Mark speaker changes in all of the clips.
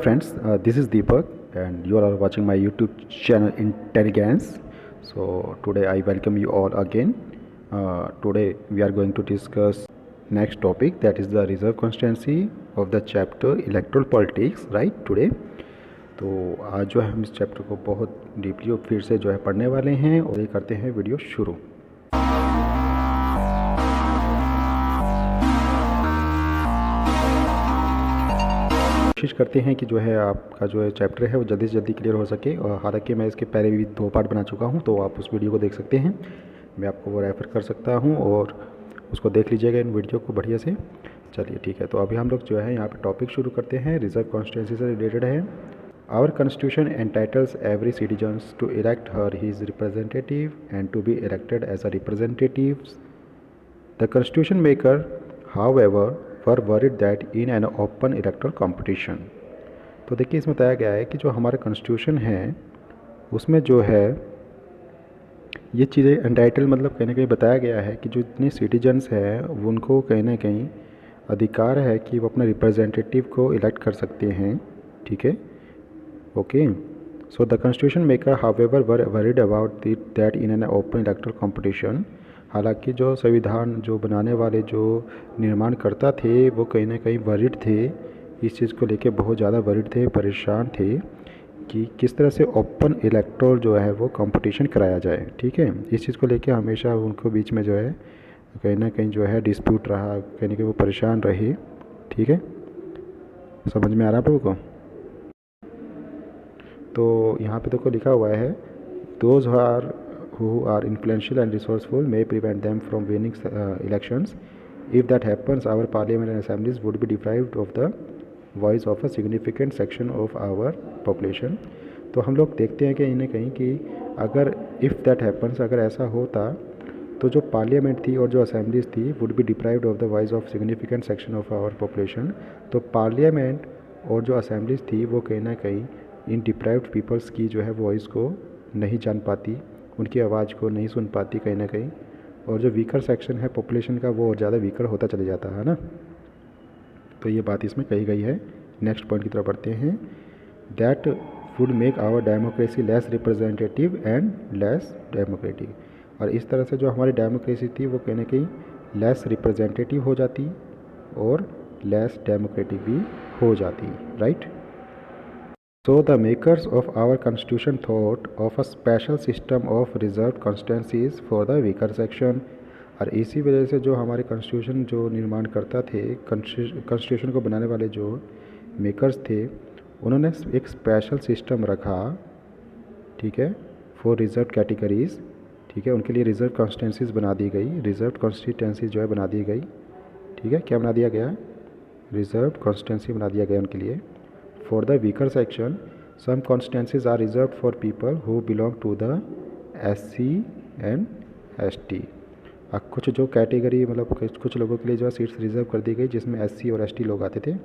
Speaker 1: friends, this is Deepak and you all are watching my YouTube channel Intelligence. So today I welcome you all again. Today we are going to discuss next topic, that is the reserve constituency of the chapter electoral politics, right? Today तो आज जो है हम इस chapter को बहुत deeply फिर से जो है पढ़ने वाले हैं और ये करते हैं वीडियो शुरू। कोशिश करते हैं कि जो है आपका जो है चैप्टर है वो जल्दी से जल्दी क्लियर हो सके, और हालांकि मैं इसके पहले भी 2 पार्ट बना चुका हूं, तो आप उस वीडियो को देख सकते हैं। मैं आपको वो रेफ़र कर सकता हूं और उसको देख लीजिएगा इन वीडियो को बढ़िया से। चलिए ठीक है, तो अभी हम लोग जो है यहाँ पे टॉपिक शुरू करते हैं। रिजर्व कॉन्स्टिट्यूंसी से रिलेटेड है। Our constitution entitles every citizens to elect her his representative and to be elected as a representative. The constitution maker however were worried that in an open electoral competition. तो देखिए इसमें बताया गया है कि जो हमारा कॉन्स्टिट्यूशन है उसमें जो है ये चीज़ें एंटाइटल मतलब कहीं ना कहीं बताया गया है कि जो इतने सिटीजन्स हैं उनको कहीं ना कहीं अधिकार है कि वो अपने रिप्रेजेंटेटिव को इलेक्ट कर सकते हैं। ठीक है, okay. So the constitution maker however were worried about that in an open electoral competition. हालांकि जो संविधान जो बनाने वाले जो निर्माणकर्ता थे वो कहीं ना कहीं वरीड थे, इस चीज़ को लेके बहुत ज़्यादा वरीड थे, परेशान थे कि किस तरह से ओपन इलेक्टोरल जो है वो कंपटीशन कराया जाए। ठीक है, इस चीज़ को लेके हमेशा उनको बीच में जो है कहीं ना कहीं जो है डिस्प्यूट रहा, कहीं ना कहीं वो परेशान रहे। ठीक है, समझ में आ रहा है आप लोगों को? तो यहाँ पे देखो लिखा हुआ है, those who are influential and resourceful may prevent them from winning elections. If that happens, our parliament and assemblies would be deprived of the voice of a significant section of our population. तो हम लोग देखते हैं कि इन्हें कहीं कि अगर इफ़ दैट हैपन्स, अगर ऐसा होता तो जो पार्लियामेंट थी और जो असेंबलीज थी would be deprived of the voice of significant section of our population. तो पार्लियामेंट और जो असेंबलीज थी वो कहीं ना कहीं इन डिप्राइव्ड पीपल्स की जो है वॉइस को नहीं जान पाती, उनकी आवाज़ को नहीं सुन पाती कहीं ना कहीं, और जो वीकर सेक्शन है पॉपुलेशन का वो और ज़्यादा वीकर होता चले जाता है ना। तो ये बात इसमें कही गई है। नेक्स्ट पॉइंट की तरफ बढ़ते हैं। That would make our democracy less representative and less democratic. और इस तरह से जो हमारी डेमोक्रेसी थी वो कहीं ना कहीं लेस रिप्रेजेंटेटिव हो जाती और लेस डेमोक्रेटिक भी हो जाती, right. So the makers of our constitution thought of a special system of reserved constituencies for the weaker section। और इसी वजह से जो हमारे कॉन्स्टिट्यूशन जो निर्माण करता थे, कॉन्स्टिट्यूशन को बनाने वाले जो मेकर्स थे उन्होंने एक स्पेशल सिस्टम रखा। ठीक है, फॉर रिजर्व कैटेगरीज। ठीक है, उनके लिए रिजर्व कॉन्स्टिट्यूंसीज बना दी गई, रिजर्व कॉन्स्टिट्यूंसीज जो है बना दी गई। ठीक है, क्या बना दिया गया? रिजर्व कॉन्स्टिट्यूंसी बना दिया गया उनके लिए। For the weaker section, some constituencies are reserved for people who belong to the SC and ST। अब कुछ जो कैटेगरी मतलब कुछ लोगों के लिए जो सीट्स रिजर्व कर दी गई जिसमें SC और ST लोग आते थे।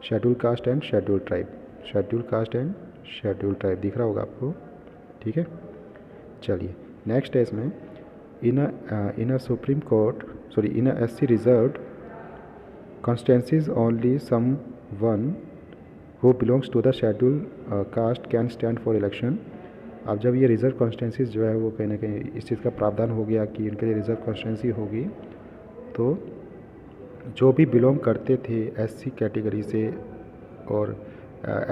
Speaker 1: Schedule caste and schedule tribe, schedule caste and schedule tribe दिख रहा होगा आपको। ठीक है, चलिए नेक्स्ट है इसमें in a supreme court sorry in a SC reserved constituencies only some one who belongs to the schedule caste can stand for election। अब जब ये रिज़र्व कॉन्स्टिट्यूंसीज जो है वो कहीं ना कहीं इस चीज़ का प्रावधान हो गया कि इनके लिए रिज़र्व कॉन्स्टिट्यूंसी होगी, तो जो भी बिलोंग करते थे SC कैटेगरी से और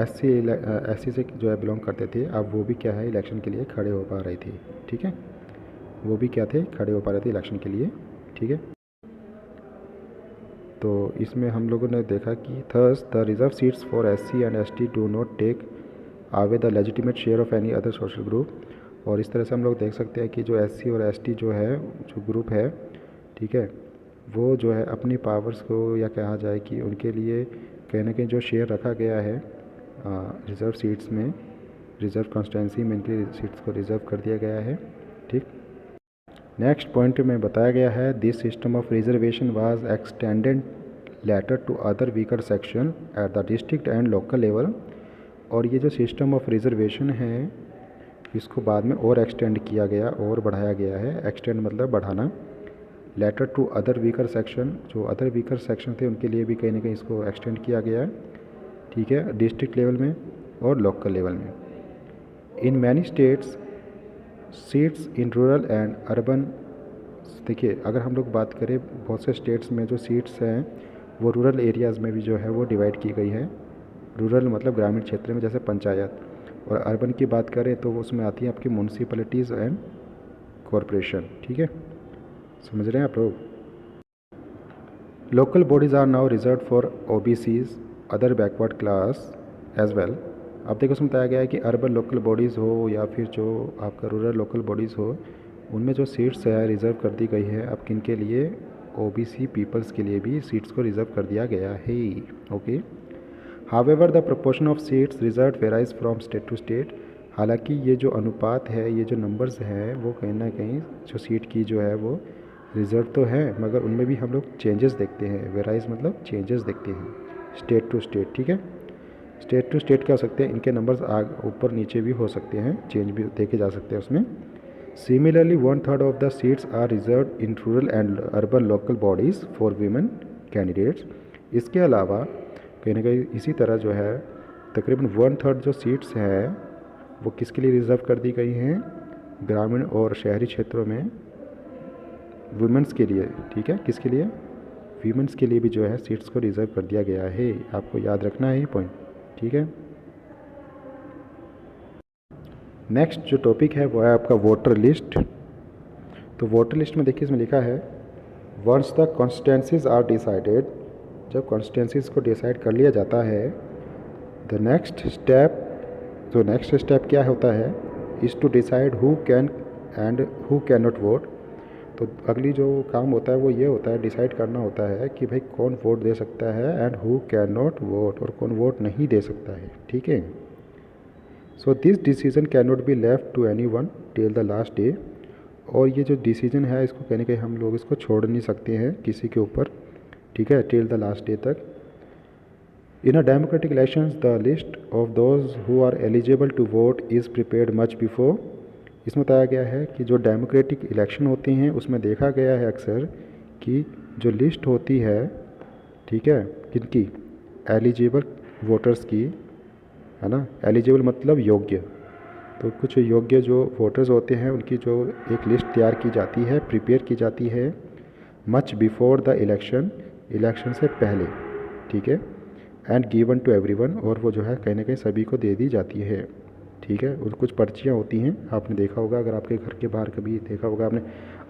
Speaker 1: SC से जो है बिलोंग करते थे, अब वो भी क्या है इलेक्शन के लिए खड़े हो पा रहे थे। ठीक है, वो भी क्या थे, खड़े हो पा रहे थे इलेक्शन के लिए। ठीक है, तो इसमें हम लोगों ने देखा कि thus the reserve seats for SC and ST do not take away the legitimate share of any other social group. और इस तरह से हम लोग देख सकते हैं कि जो SC और ST जो है जो ग्रुप है, ठीक है, वो जो है अपनी पावर्स को या कहा जाए कि उनके लिए कहीं ना कहीं जो शेयर रखा गया है रिज़र्व सीट्स में, रिज़र्व कॉन्स्टिट्यूंसी में इनकी सीट्स को रिज़र्व कर दिया गया है। ठीक, नेक्स्ट पॉइंट में बताया गया है this system of reservation was extended later to other weaker section at the district and local level. और ये जो सिस्टम ऑफ रिजर्वेशन है इसको बाद में और एक्सटेंड किया गया और बढ़ाया गया है। एक्सटेंड मतलब बढ़ाना। Later to other weaker section, जो अदर वीकर सेक्शन थे उनके लिए भी कहीं ना कहीं इसको एक्सटेंड किया गया है। ठीक है, डिस्ट्रिक्ट लेवल में और लोकल लेवल में। In many states seats in rural and urban, देखिए अगर हम लोग बात करें बहुत से स्टेट्स में जो सीट्स हैं वो रूरल एरियाज़ में भी जो है वो डिवाइड की गई है। रूरल मतलब ग्रामीण क्षेत्र में जैसे पंचायत, और अर्बन की बात करें तो उसमें आती है आपकी म्यूनसिपैलिटीज़ एंड कॉरपोरेशन। ठीक है, समझ रहे हैं आप लोग। Local bodies are now reserve for OBCs other backward class as well. अब देखो उसमें बताया गया है कि अर्बन लोकल बॉडीज़ हो या फिर जो आपका रूरल लोकल बॉडीज़ हो, उनमें जो सीट्स है रिज़र्व कर दी गई है। अब किन के लिए? ओबीसी पीपल्स के लिए भी सीट्स को रिज़र्व कर दिया गया है। Okay, however the proportion of seats reserve varies from state to state. हालांकि ये जो अनुपात है, ये जो नंबर्स हैं, वो कहीं ना कहीं जो सीट की जो है वो रिज़र्व तो है, मगर उनमें भी हम लोग चेंजेस देखते हैं। वेराइज मतलब चेंजेस देखते हैं स्टेट टू स्टेट। ठीक है, स्टेट टू स्टेट क्या हो सकते हैं, इनके नंबर्स ऊपर नीचे भी हो सकते हैं, चेंज भी देखे जा सकते हैं उसमें। Similarly 1/3 of the seats are reserve in rural and urban local bodies for women candidates. इसके अलावा कहीं ना कहीं इसी तरह जो है तकरीबन 1/3 जो सीट्स हैं वो किसके लिए रिज़र्व कर दी गई हैं? ग्रामीण और शहरी क्षेत्रों में वुमेंस के लिए। ठीक है, किसके लिए? वीमेंस के लिए भी जो है सीट्स को रिज़र्व कर दिया गया है। आपको याद रखना है ये पॉइंट। ठीक है, नेक्स्ट जो टॉपिक है वो है आपका वोटर लिस्ट। तो वोटर लिस्ट में देखिए इसमें लिखा है once the constituencies are decided, जब कॉन्स्टिट्यूंसीज को डिसाइड कर लिया जाता है, द नेक्स्ट स्टेप, तो नेक्स्ट स्टेप क्या होता है? Is to decide who can and who can not vote. तो अगली जो काम होता है वो ये होता है, डिसाइड करना होता है कि भाई कौन वोट दे सकता है and who can not vote, और कौन वोट नहीं दे सकता है। ठीक है, so this decision can not be left to any one till the last day. और ये जो डिसीजन है इसको कहने के हम लोग इसको छोड़ नहीं सकते हैं किसी के ऊपर। ठीक है, टिल द लास्ट डे तक। In a democratic elections the list of those who are eligible to vote is prepared much before. इसमें बताया गया है कि जो डेमोक्रेटिक इलेक्शन होती हैं उसमें देखा गया है अक्सर कि जो लिस्ट होती है, ठीक है, किनकी? एलिजिबल वोटर्स की, है ना। एलिजिबल मतलब योग्य। तो कुछ योग्य जो वोटर्स होते हैं उनकी जो एक लिस्ट तैयार की जाती है, प्रिपेयर की जाती है much before the election, election से पहले। ठीक है, एंड गिवन टू एवरीवन, और वो जो है कहीं ना कहीं सभी को दे दी जाती है। ठीक है, और कुछ पर्चियाँ होती हैं, आपने देखा होगा, अगर आपके घर के बाहर कभी देखा होगा आपने,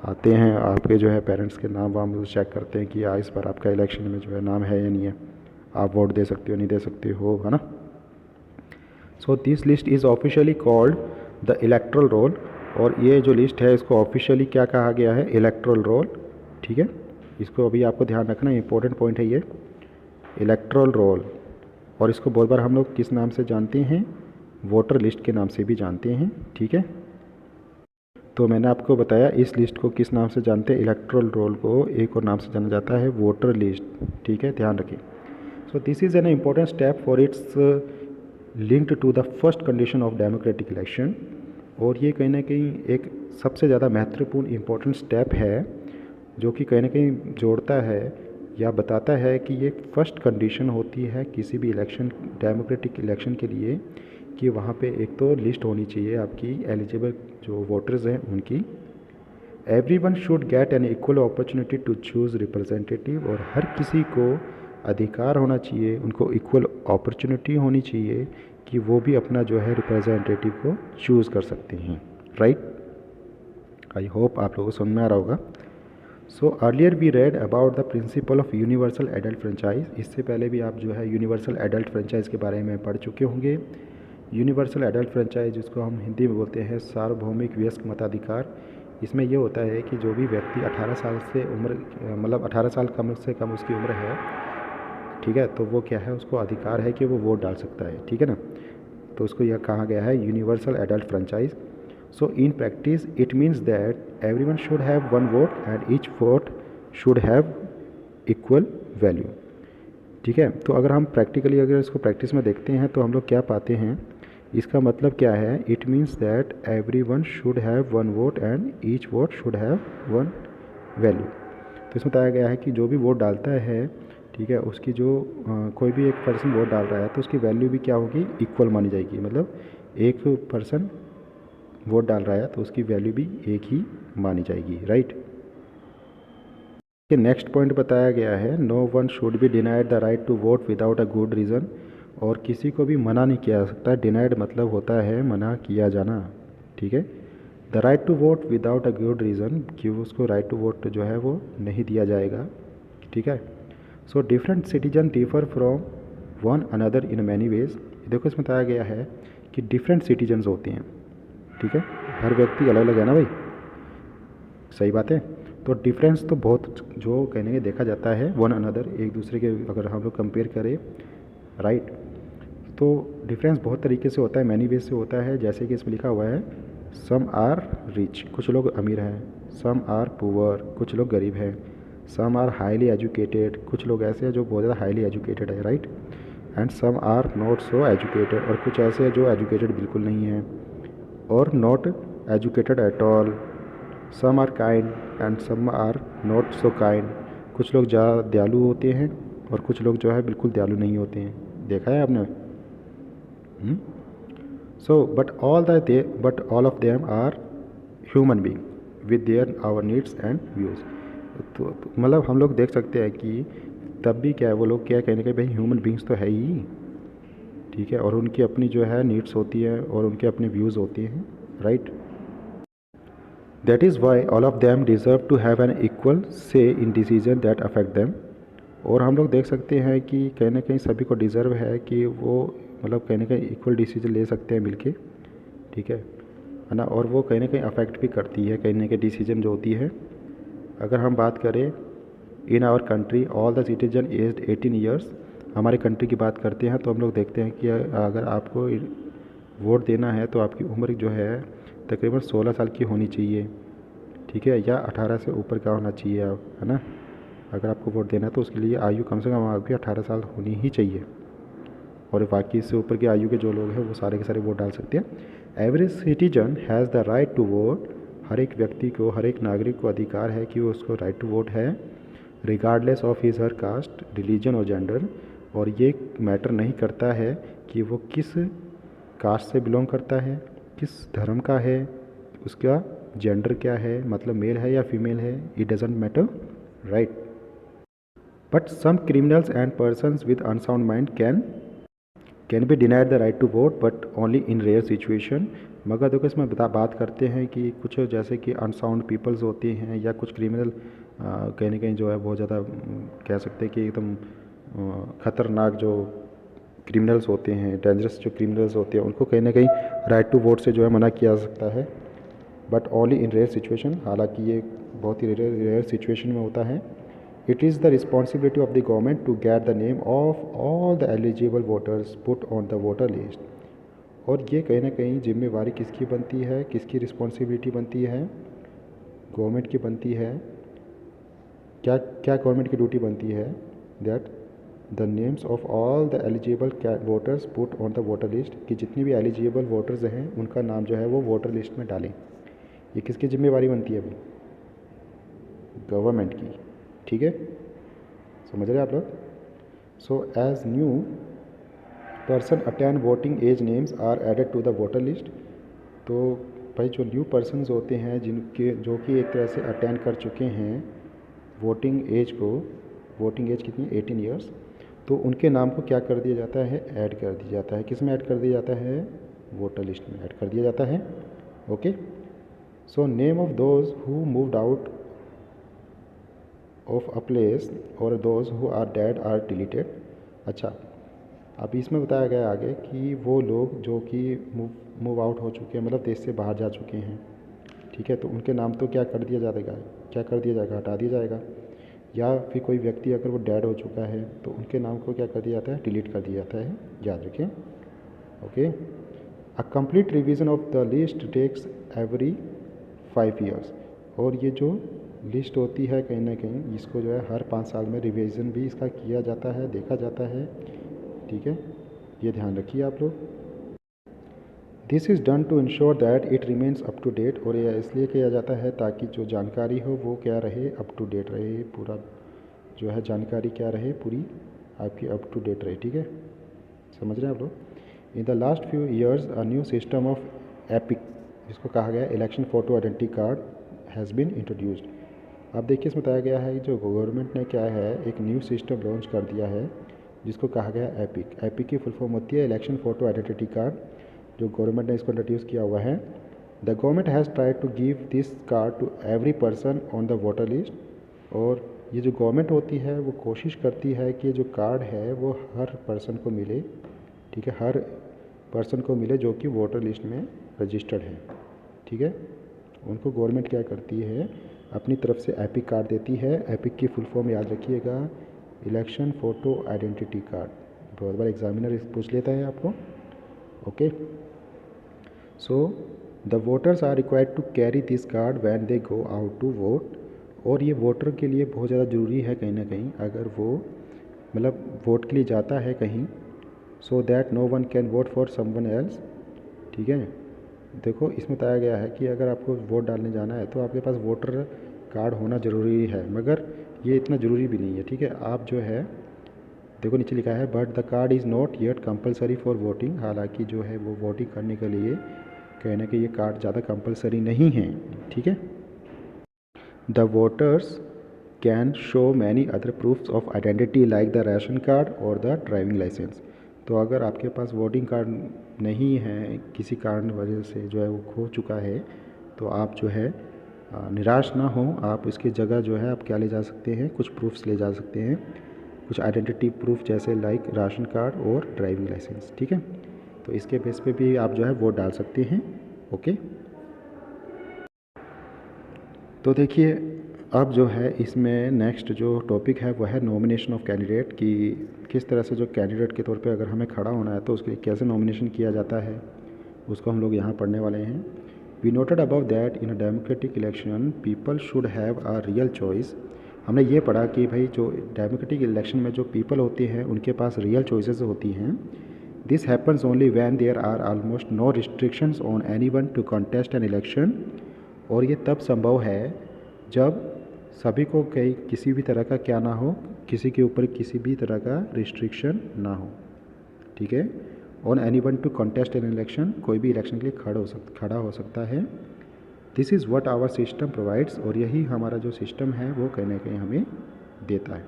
Speaker 1: आते हैं आपके जो है पेरेंट्स के नाम वाम चेक करते हैं कि इस बार आपका इलेक्शन में जो है नाम है या नहीं है, आप वोट दे सकते हो नहीं दे सकते हो, है ना। So this list is officially called the erectile role, और ये जो लिस्ट है इसको ऑफिशियली क्या कहा गया है? Erectile role. ठीक है, इसको अभी आपको ध्यान रखना, इंपॉर्टेंट पॉइंट है ये, इलेक्ट्रल रोल। और इसको बहुत बार हम लोग किस नाम से जानते हैं? वोटर लिस्ट के नाम से भी जानते हैं। ठीक है, तो मैंने आपको बताया इस लिस्ट को किस नाम से जानते हैं? इलेक्ट्रल रोल को एक और नाम से जाना जाता है, वोटर लिस्ट। ठीक है, ध्यान रखिए। So this is an important step for its linked to the first condition of democratic election. और ये कहीं ना कहीं एक सबसे ज़्यादा महत्वपूर्ण इम्पोर्टेंट स्टेप है जो कि कहीं ना कहीं जोड़ता है या बताता है कि ये फर्स्ट कंडीशन होती है किसी भी इलेक्शन, डेमोक्रेटिक इलेक्शन के लिए, कि वहाँ पे एक तो लिस्ट होनी चाहिए आपकी एलिजिबल जो वोटर्स हैं उनकी। Everyone should get an equal opportunity to choose representative, और हर किसी को अधिकार होना चाहिए, उनको इक्वल अपॉर्चुनिटी होनी चाहिए कि वो भी अपना जो है रिप्रेजेंटेटिव को चूज़ कर सकते हैं। राइट, आई होप आप लोगों को समझ में आ रहा होगा। So earlier we read about the principle of universal adult franchise. इससे पहले भी आप जो है यूनिवर्सल एडल्ट फ्रेंचाइज के बारे में पढ़ चुके होंगे। यूनिवर्सल एडल्ट फ्रेंचाइज, जिसको हम हिंदी में बोलते हैं सार्वभौमिक वयस्क मताधिकार। इसमें यह होता है कि जो भी व्यक्ति 18 साल से उम्र, मतलब 18 साल कम से कम उसकी उम्र है, ठीक है, तो वो क्या है, उसको अधिकार है कि वो वोट डाल सकता है। ठीक है ना, तो उसको यह कहा गया है universal adult franchise. So in practice it means that everyone should have one vote and each vote should have equal value. ठीक है, तो अगर हम प्रैक्टिकली अगर इसको प्रैक्टिस में देखते हैं तो हम लोग क्या पाते हैं, इसका मतलब क्या है? It means that everyone should have one vote and each vote should have one value. तो इसमें बताया गया है कि जो भी वोट डालता है, ठीक है, उसकी जो कोई भी एक पर्सन वोट डाल रहा है तो उसकी वैल्यू भी क्या होगी, इक्वल मानी जाएगी। मतलब एक पर्सन वोट डाल रहा है तो उसकी वैल्यू भी एक ही मानी जाएगी, राइट। नेक्स्ट पॉइंट बताया गया है, no one should be denied the right to vote without a good reason. और किसी को भी मना नहीं किया जा सकता। डिनाइड मतलब होता है मना किया जाना, ठीक है। The right to vote without a good reason, कि उसको राइट टू वोट जो है वो नहीं दिया जाएगा, ठीक है। So different citizen differ from one another in many ways. देखो इसमें बताया गया है कि डिफरेंट सिटीजन्स होते हैं, ठीक है, हर व्यक्ति अलग अलग है ना भाई, सही बात है। तो डिफरेंस तो बहुत जो कहने के देखा जाता है वन अनदर, एक दूसरे के अगर हम लोग कंपेयर करें, राइट, तो डिफरेंस बहुत तरीके से होता है, मैनी वेज से होता है। जैसे कि इसमें लिखा हुआ है सम आर रिच, कुछ लोग अमीर हैं, सम आर पुअर, कुछ लोग गरीब हैं, सम आर हाईली एजुकेटेड, कुछ लोग ऐसे हैं जो बहुत ज़्यादा हाईली एजुकेटेड है, right, and some are not so educated, और कुछ ऐसे हैं जो एजुकेटेड बिल्कुल नहीं हैं, और not educated at all. Some are kind and some are not so kind, कुछ लोग ज़्यादा दयालु होते हैं और कुछ लोग जो है बिल्कुल दयालु नहीं होते हैं, देखा है आपने। So but all of them are human being with their our needs and views. तो मतलब हम लोग देख सकते हैं कि तब भी क्या है, वो लोग क्या कहने के भाई ह्यूमन बींग्स तो है ही, ठीक है, और उनकी अपनी जो है नीड्स होती है और उनके अपने व्यूज़ होते हैं, right. That is why all of them deserve to have an equal say in decision that affect them. और हम लोग देख सकते हैं कि कहीं ना कहीं सभी को डिज़र्व है कि वो मतलब कहीं ना कहीं इक्वल डिसीजन ले सकते हैं मिलके, ठीक है ना। और वो कहीं ना कहीं अफेक्ट भी करती है कहीं ना कहीं डिसीजन जो होती है। अगर हम बात करें in our country all the citizen aged 18 years, हमारे कंट्री की बात करते हैं तो हम लोग देखते हैं कि अगर आपको वोट देना है तो आपकी उम्र जो है तकरीबन 16 साल की होनी चाहिए, ठीक है, या 18 से ऊपर का होना चाहिए, आप है ना। अगर आपको वोट देना है तो उसके लिए आयु कम से कम आपकी 18 साल होनी ही चाहिए, और बाकी इससे ऊपर की आयु के जो लोग हैं वो सारे के सारे वोट डाल सकते हैं। Average citizen has the right to vote, हर एक व्यक्ति को, हर एक नागरिक को अधिकार है कि वो उसको राइट टू वोट है, regardless of his her caste religion और जेंडर। और ये मैटर नहीं करता है कि वो किस कास्ट से बिलोंग करता है, किस धर्म का है, उसका जेंडर क्या है, मतलब मेल है या फीमेल है, it doesn't matter, right. But some criminals and persons with unsound mind can be denied the right to vote but only in rare situation. मगर देखो इसमें बात करते हैं कि कुछ जैसे कि अनसाउंड पीपल्स होते हैं या कुछ क्रिमिनल कहीं ना कहीं जो है बहुत ज़्यादा कह सकते हैं कि एकदम ख़तरनाक जो क्रिमिनल्स होते हैं, डेंजरस जो क्रिमिनल्स होते हैं, उनको कहीं ना कहीं राइट टू वोट से जो है मना किया जा सकता है, but only in rare situation. हालांकि ये बहुत ही रेयर सिचुएशन में होता है। It is the responsibility of the government to get the name of all the eligible voters put on the voter list. और ये कहीं ना कहीं जिम्मेवारी किसकी बनती है, किसकी रिस्पॉन्सिबिलिटी बनती है, गवर्नमेंट की बनती है। क्या क्या गवर्नमेंट की ड्यूटी बनती है, that the names of all the eligible voters put on the voter list, कि जितनी भी एलिजिबल वोटर्स हैं उनका नाम जो है वो वोटर लिस्ट में डालें। ये किसकी जिम्मेवारी बनती है अभी, गवर्नमेंट की, ठीक है, समझ रहे आप लोग। So as new person attain voting age names are added to the voter list. तो भाई जो न्यू पर्सनस होते हैं जिनके जो कि एक तरह से अटेंड कर चुके हैं वोटिंग एज को, वोटिंग एज कितनी 18 ईयर्स, तो उनके नाम को क्या कर दिया जाता है, ऐड कर दिया जाता है। किस में ऐड कर दिया जाता है, वोटर लिस्ट में ऐड कर दिया जाता है, okay. So name of those who moved out of a place और those who are dead are deleted. अच्छा, अब इसमें बताया गया आगे कि वो लोग जो कि मूव आउट हो चुके हैं, मतलब देश से बाहर जा चुके हैं, ठीक है, तो उनके नाम तो क्या कर दिया जाएगा, क्या कर दिया जाएगा, हटा दिया जाएगा। या फिर कोई व्यक्ति अगर वो डेड हो चुका है तो उनके नाम को क्या कर दिया जाता है, डिलीट कर दिया जाता है, याद रखें, okay. A complete revision of the list takes every 5 years. और ये जो लिस्ट होती है कहीं ना कहीं इसको जो है हर 5 साल में रिवीजन भी इसका किया जाता है, देखा जाता है, ठीक है, ये ध्यान रखिए आप लोग। This is done to ensure that it remains up to date. और यह इसलिए किया जाता है ताकि जो जानकारी हो वो क्या रहे, अप टू डेट रहे, पूरा जो है जानकारी क्या रहे, पूरी आपकी अप टू डेट रहे। ठीक है, समझ रहे हैं आप लोग। In the last few years a new system of EPIC, जिसको कहा गया election photo identity card, has been introduced. अब देखिए इसमें बताया गया है जो गवर्नमेंट ने क्या है एक न्यू सिस्टम लॉन्च कर दिया है जिसको कहा गया एपिक। एपिक की फुल फॉर्म होती है इलेक्शन फ़ोटो आइडेंटिटी कार्ड, जो गवर्नमेंट ने इसको इंट्रोड्यूस किया हुआ है। The government has tried to give this card to every person on the voter list. और ये जो गवर्नमेंट होती है वो कोशिश करती है कि जो कार्ड है वो हर पर्सन को मिले। ठीक है, हर पर्सन को मिले जो कि वोटर लिस्ट में रजिस्टर्ड है। ठीक है, उनको गवर्नमेंट क्या करती है, अपनी तरफ से एपिक कार्ड देती है। एपिक की फुल फॉर्म याद रखिएगा, इलेक्शन फ़ोटो आइडेंटिटी कार्ड। बहुत बार एग्जामिनर पूछ लेता है आपको। Okay, so the voters are required to carry this card when they go out to vote. और ये वोटर के लिए बहुत ज़्यादा ज़रूरी है कहीं ना कहीं, अगर वो मतलब वोट के लिए जाता है कहीं, so that no one can vote for someone else. ठीक है, देखो इसमें बताया गया है कि अगर आपको वोट डालने जाना है तो आपके पास वोटर कार्ड होना ज़रूरी है, मगर ये इतना ज़रूरी भी नहीं है। ठीक है, आप जो है देखो नीचे लिखा है but the card is not yet compulsory for voting. हालांकि जो है वो वोटिंग करने के लिए कहना कि ये कार्ड ज़्यादा कंपलसरी नहीं है। ठीक है, the voters can show many other proofs of identity like the ration card और द ड्राइविंग लाइसेंस। तो अगर आपके पास वोटिंग कार्ड नहीं है, किसी कारण वजह से जो है वो खो चुका है, तो आप जो है निराश ना हो। आप इसकी जगह जो है आप क्या ले जा सकते हैं, कुछ प्रूफ्स ले जा सकते हैं, कुछ आइडेंटिटी प्रूफ जैसे लाइक राशन कार्ड और ड्राइविंग लाइसेंस। ठीक है, तो इसके बेस पे भी आप जो है वोट डाल सकते हैं। ओके, तो देखिए अब जो है इसमें नेक्स्ट जो टॉपिक है वो है नॉमिनेशन ऑफ कैंडिडेट, कि किस तरह से जो कैंडिडेट के तौर पे अगर हमें खड़ा होना है तो उसके लिए कैसे नॉमिनेशन किया जाता है, उसको हम लोग यहाँ पढ़ने वाले हैं। We noted about that in a democratic election people should have a real choice. हमने ये पढ़ा कि भाई जो डेमोक्रेटिक इलेक्शन में जो पीपल होते हैं उनके पास रियल चॉइसेस होती हैं। This happens only when there are almost no restrictions on anyone to contest an election. और ये तब संभव है जब सभी को कहीं किसी भी तरह का क्या ना हो, किसी के ऊपर किसी भी तरह का रिस्ट्रिक्शन ना हो। ठीक है, on anyone to contest an election, कोई भी इलेक्शन के लिए खड़ा हो सकता है। This is what our system provides. और यही हमारा जो सिस्टम है वो कहीं ना कहीं हमें देता है।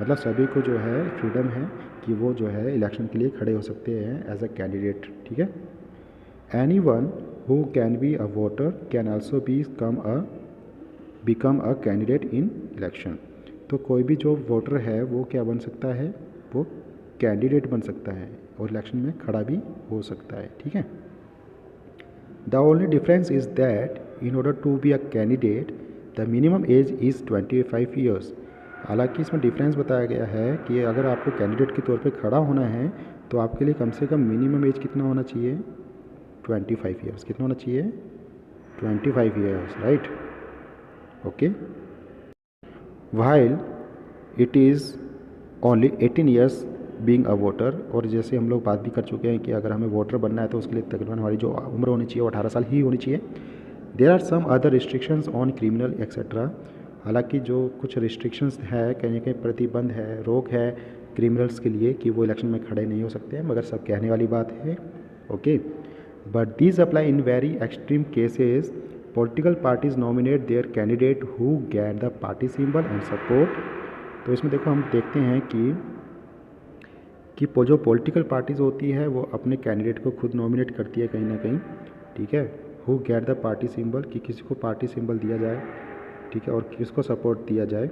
Speaker 1: मतलब सभी को जो है फ्रीडम है कि वो जो है इलेक्शन के लिए खड़े हो सकते हैं एज अ कैंडिडेट। ठीक है, any one who can be a voter can also become a candidate in election. तो कोई भी जो वोटर है वो क्या बन सकता है, वो कैंडिडेट बन सकता है और इलेक्शन में खड़ा भी हो सकता है। ठीक है, the only difference is that in order to be a candidate the minimum age is 25 years. हालांकि इसमें डिफरेंस बताया गया है कि अगर आपको कैंडिडेट के तौर पे खड़ा होना है तो आपके लिए कम से कम मिनिमम एज कितना होना चाहिए, 25 ईयर्स। कितना होना चाहिए, 25 years, right. Okay, while it is only 18 years being a voter। और जैसे हम लोग बात भी कर चुके हैं कि अगर हमें वोटर बनना है तो उसके लिए तकरीबन हमारी जो उम्र होनी चाहिए वो 18 साल ही होनी चाहिए। There are some other restrictions on criminal etcetera. हालांकि जो कुछ रिस्ट्रिक्शंस है, कहीं ना कहीं प्रतिबंध है, रोक है क्रिमिनल्स के लिए कि वो इलेक्शन में खड़े नहीं हो सकते हैं, मगर सब कहने वाली बात है। Okay, but these apply in very extreme cases. Political parties nominate their candidate who get the party symbol and support. तो इसमें देखो हम देखते हैं कि जो पॉलिटिकल पार्टीज होती है वो अपने कैंडिडेट को खुद नॉमिनेट करती है कहीं ना कहीं। ठीक है, who get the party symbol, कि किसी को पार्टी सिंबल दिया जाए। ठीक है, और किसको सपोर्ट दिया जाए।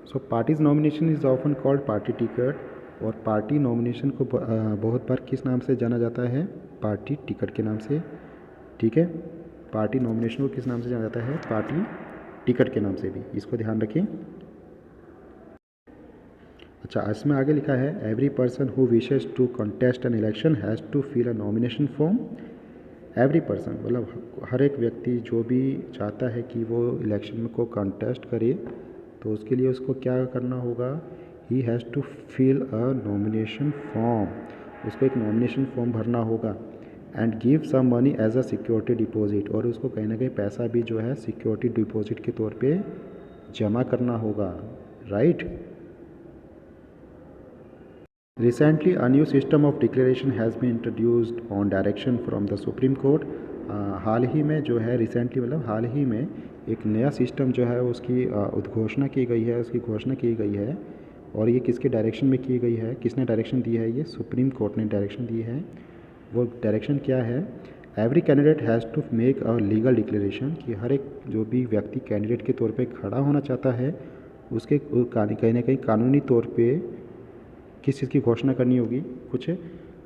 Speaker 1: So parties nomination is often called party ticket. और पार्टी नॉमिनेशन को बहुत बार किस नाम से जाना जाता है, पार्टी टिकट के नाम से। ठीक है, पार्टी नॉमिनेशन को किस नाम से जाना जाता है, पार्टी टिकट के नाम से भी, इसको ध्यान रखें। अच्छा, इसमें आगे लिखा है every person who wishes to contest an election has to fill a nomination form. Every person मतलब हर एक व्यक्ति जो भी चाहता है कि वो इलेक्शन को कॉन्टेस्ट करे तो उसके लिए उसको क्या करना होगा, he has to fill a nomination form. उसको एक नॉमिनेशन फॉर्म भरना होगा and give some money as a security deposit. और उसको कहीं ना कहीं पैसा भी जो है सिक्योरिटी डिपॉजिट के तौर पे जमा करना होगा, right. Recently, a new system of declaration has been introduced on direction from the Supreme Court. हाल ही में जो है रिसेंटली मतलब हाल ही में एक नया सिस्टम जो है उसकी उद्घोषणा की गई है, उसकी घोषणा की गई है। और ये किसके डायरेक्शन में की गई है, किसने डायरेक्शन दी है? ये सुप्रीम कोर्ट ने डायरेक्शन दी है। वो डायरेक्शन क्या है? Every candidate has to make a legal declaration, कि हर एक जो भी व्यक्ति कैंडिडेट के तौर पे खड़ा होना चाहता है उसके कहीं ना कहीं कानूनी तौर पे किस चीज़ की घोषणा करनी होगी, कुछ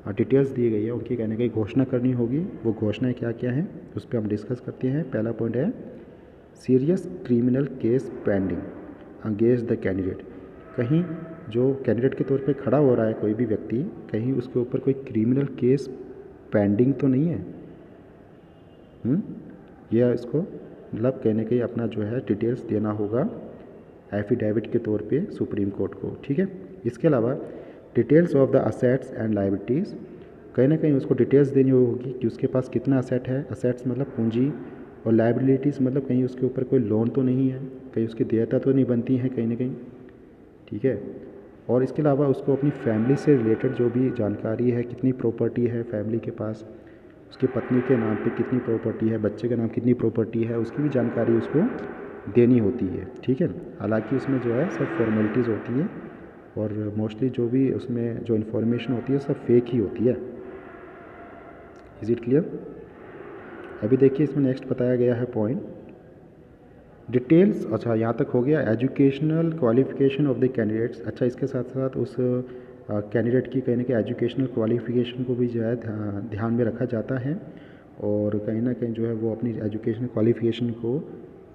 Speaker 1: डिटेल्स दी गई है, उनकी कहने की घोषणा करनी होगी। वो घोषणाएं क्या क्या हैं उस पर हम डिस्कस करते हैं। पहला पॉइंट है serious criminal case pending against the candidate. कहीं जो कैंडिडेट के तौर पे खड़ा हो रहा है कोई भी व्यक्ति, कहीं उसके ऊपर कोई क्रिमिनल केस पेंडिंग तो नहीं है। यह इसको मतलब कहने के अपना जो है डिटेल्स देना होगा एफिडेविट के तौर पे सुप्रीम कोर्ट को, ठीक है। इसके अलावा details of the assets and liabilities, कहीं ना कहीं उसको डिटेल्स देनी होगी कि उसके पास कितना असेट है। असेट्स मतलब पूंजी, और लायबिलिटीज़ मतलब कहीं उसके ऊपर कोई लोन तो नहीं है, कहीं उसकी देयता तो नहीं बनती है कहीं ना कहीं, ठीक है। और इसके अलावा उसको अपनी फैमिली से रिलेटेड जो भी जानकारी है, कितनी प्रॉपर्टी है फैमिली के पास, उसकी पत्नी के नाम पे कितनी प्रॉपर्टी है, बच्चे के नाम कितनी प्रॉपर्टी है, उसकी भी जानकारी उसको देनी होती है, ठीक है। हालांकि उसमें जो है सब फॉर्मेलिटीज़ होती है और मोस्टली जो भी उसमें जो इन्फॉर्मेशन होती है सब फेक ही होती है। Is it clear? अभी देखिए इसमें नेक्स्ट बताया गया है पॉइंट डिटेल्स। अच्छा, यहाँ तक हो गया educational qualification of the candidates. अच्छा, इसके साथ साथ उस कैंडिडेट की कहीं ना कहीं एजुकेशनल क्वालिफिकेशन को भी जो है ध्यान में रखा जाता है, और कहीं ना कहीं जो है वो अपनी एजुकेशनल क्वालिफिकेशन को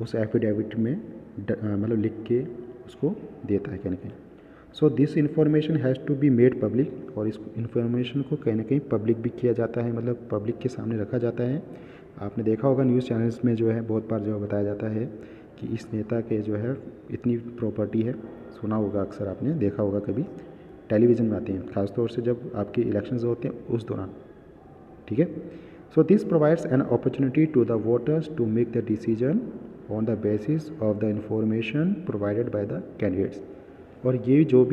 Speaker 1: उस एफिडेविट में मतलब लिख के उसको देता है कहीं ना कहीं। So this information has to be made public, और इस इन्फॉर्मेशन को कहीं ना कहीं पब्लिक भी किया जाता है, मतलब पब्लिक के सामने रखा जाता है। आपने देखा होगा न्यूज़ चैनल्स में जो है बहुत बार जो बताया जाता है कि इस नेता के जो है इतनी प्रॉपर्टी है, सुना होगा अक्सर, आपने देखा होगा कभी टेलीविज़न में आते हैं, खासतौर से जब आपके इलेक्शंस होते हैं उस दौरान, ठीक है। So this provides an opportunity to the voters to make the decision on the basis of the information provided by the candidates. और ये जो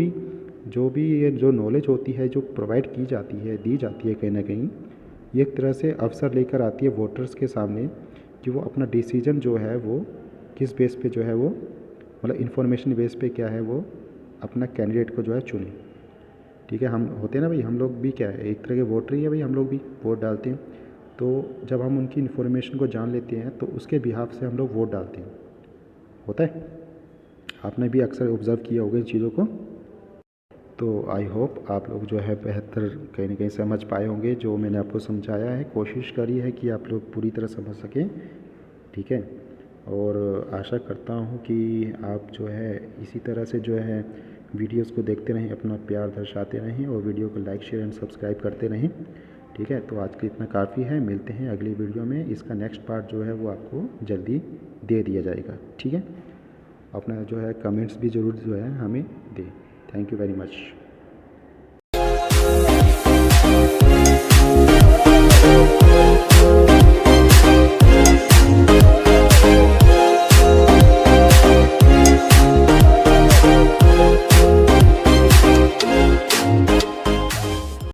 Speaker 1: भी ये जो नॉलेज होती है जो प्रोवाइड की जाती है, दी जाती है कहीं ना कहीं, ये एक तरह से अवसर लेकर आती है वोटर्स के सामने कि वो अपना डिसीजन जो है वो किस बेस पे जो है वो मतलब इन्फॉर्मेशन बेस पे क्या है वो अपना कैंडिडेट को जो है चुने, ठीक है। हम होते हैं ना भाई, हम लोग भी क्या है एक तरह के वोटर ही है भाई, हम लोग भी वोट डालते हैं। तो जब हम उनकी इन्फॉर्मेशन को जान लेते हैं तो उसके बिहाफ से हम लोग वोट डालते हैं, होता है। आपने भी अक्सर ऑब्ज़र्व किया होगा इन चीज़ों को। तो आई होप आप लोग जो है बेहतर कहीं ना कहीं समझ पाए होंगे जो मैंने आपको समझाया है। कोशिश करी है कि आप लोग पूरी तरह समझ सकें, ठीक है। और आशा करता हूँ कि आप जो है इसी तरह से जो है वीडियोस को देखते रहें, अपना प्यार दर्शाते रहें और वीडियो को लाइक शेयर एंड सब्सक्राइब करते रहें, ठीक है। तो आज के इतना काफ़ी है, मिलते हैं अगली वीडियो में। इसका नेक्स्ट पार्ट जो है वो आपको जल्दी दे दिया जाएगा, ठीक है। अपना जो है कमेंट्स भी ज़रूर जो है हमें दें। Thank you very much.